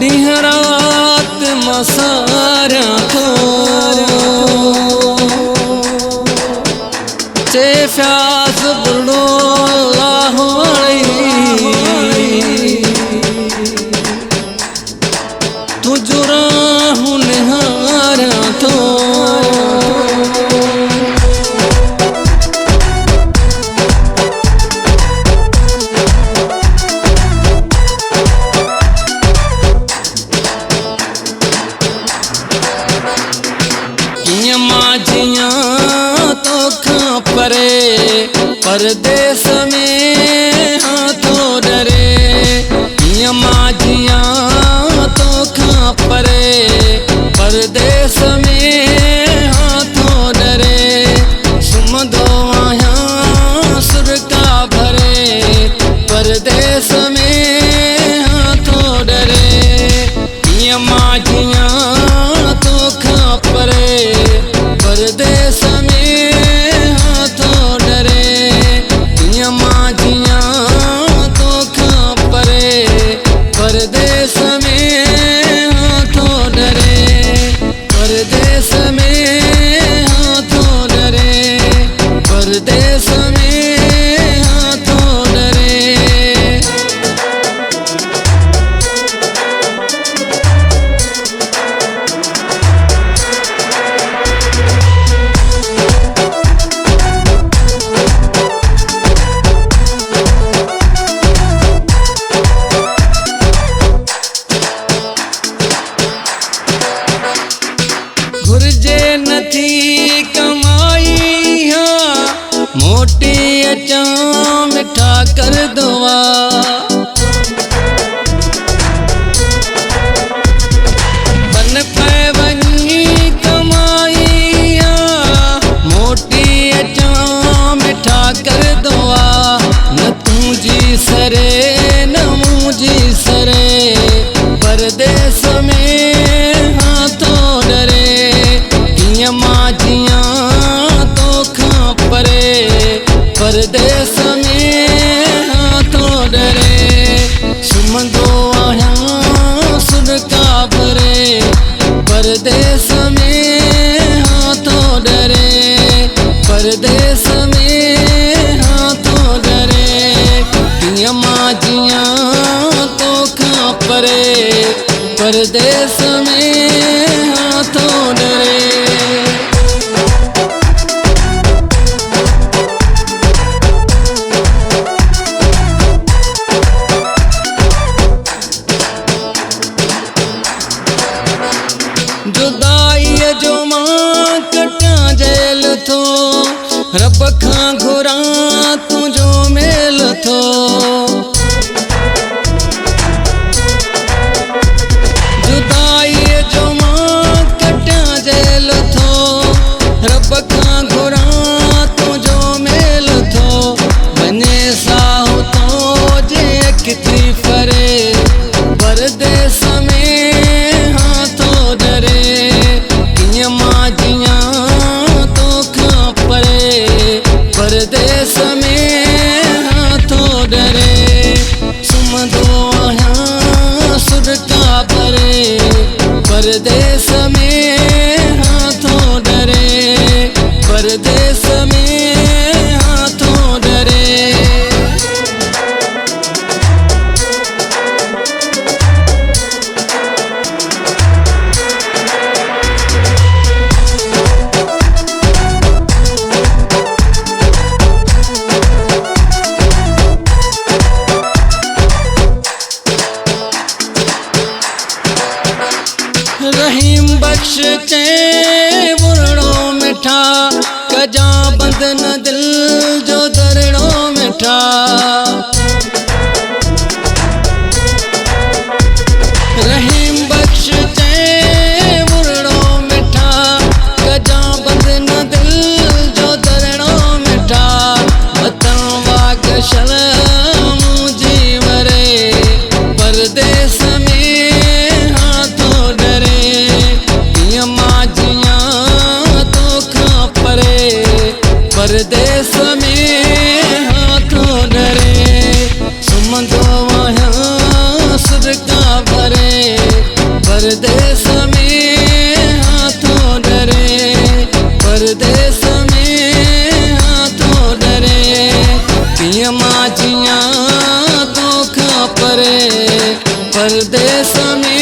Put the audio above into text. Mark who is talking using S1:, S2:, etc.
S1: ॾींहं राति मां सारियां थो चे फ्यास बुढ़ो लाहौरी तुझो राहूं निहारियां थो परे परदेस में हाथों डरे हीअं मां जियां तोखां परे परदेस में हाथों डरे सुम्हंदो आहियां सुरका भरे परदेस में हाथों डरे हीअं मां जियां तोखां परे परदेस में परदेस में हाथों डरे परदेस में हाथों डरे परदेस में हाथों डरे घुर्जे नथी कमाई मोटी अचां मिठा कर दुआ बन पे वञी कमाई मोटी अचां मिठा कर दुआ न तुझी सरे न मुझी सरे परदेस में हाथों डरे मां जियां तोखां परे परदेस में हाथों डरे सुम्हंदो आहियां सुरका भरे परदेस में हाथों डरे परदेस में हाथों डरे हीअं मां जियां तोखां परे परदेस में हाथों डरे जुदाई जो मां कटां जेल थो रब खां घुरां तुझो मेल थो जुदाई जो मां कटां जेल थो रब खां घुरां तुझो मेल थो वञे साहु तो जे किथी फरे परदेस में हाथों डरे हीअं मां जियां तोखां परे परदेस में हाथों डरे सुम्हंदो आहियां सुरका भरे परदेस में हाथों डरे परदेस में हाथों डरे रहीम बख्श चे बुरड़ो मिठा कजा बंधन दिल जो दरड़ो मिठा रहीम बख्श चे बुरड़ो मिठा कजा बंधन दिल जो दरड़ो मिठा मतां वाग शल मुझी वरे परदेस में परदेस में हाथों डरे सुम्हंदो आहियां सुरका भरे परदेस में हाथों डरे, परदेस में हाथों डरे, पिया माजिया धोखा परे, परदेस में